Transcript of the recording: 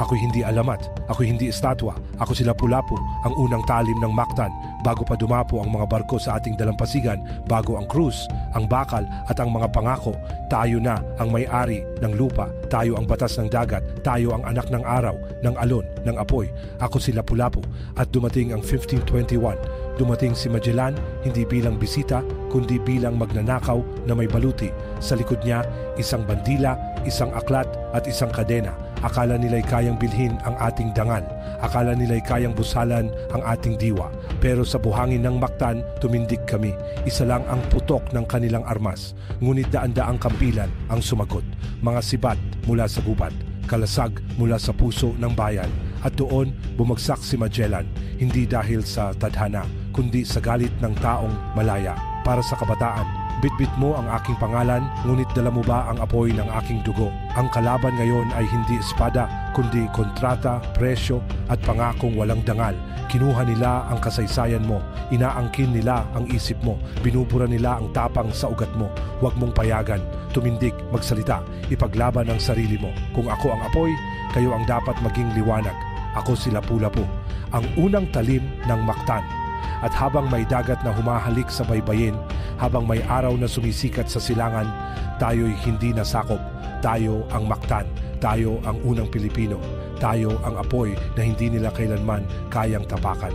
Ako'y hindi alamat, ako'y hindi estatwa, ako si Lapu-Lapu, ang unang talim ng Mactan, bago pa dumapo ang mga barko sa ating dalampasigan, bago ang krus, ang bakal at ang mga pangako. Tayo na ang may-ari ng lupa, tayo ang batas ng dagat, tayo ang anak ng araw, ng alon, ng apoy. Ako si Lapu-Lapu at dumating ang 1521. Dumating si Magellan hindi bilang bisita kundi bilang magnanakaw na may baluti. Sa likod niya, isang bandila, isang aklat at isang kadena. Akala nila'y kayang bilhin ang ating dangal. Akala nila'y kayang busalan ang ating diwa. Pero sa buhangin ng Mactan, tumindig kami. Isa lang ang putok ng kanilang armas. Ngunit daan-daang kampilan ang sumagot. Mga sibat mula sa gubat, kalasag mula sa puso ng bayan. At doon bumagsak si Magellan, hindi dahil sa tadhana, kundi sa galit ng taong malaya. Para sa kabataan, bitbit mo ang aking pangalan, ngunit dala mo ba ang apoy ng aking dugo? Ang kalaban ngayon ay hindi espada, kundi kontrata, presyo at pangakong walang dangal. Kinuha nila ang kasaysayan mo, inaangkin nila ang isip mo, binubura nila ang tapang sa ugat mo. Huwag mong payagan, tumindig, magsalita, ipaglaban ang sarili mo. Kung ako ang apoy, kayo ang dapat maging liwanag. Ako si Lapu-Lapu, ang unang talim ng Mactan. At habang may dagat na humahalik sa baybayin, habang may araw na sumisikat sa silangan, tayo'y hindi nasakop. Tayo ang Mactan, tayo ang unang Pilipino, tayo ang apoy na hindi nila kailanman kayang tapakan.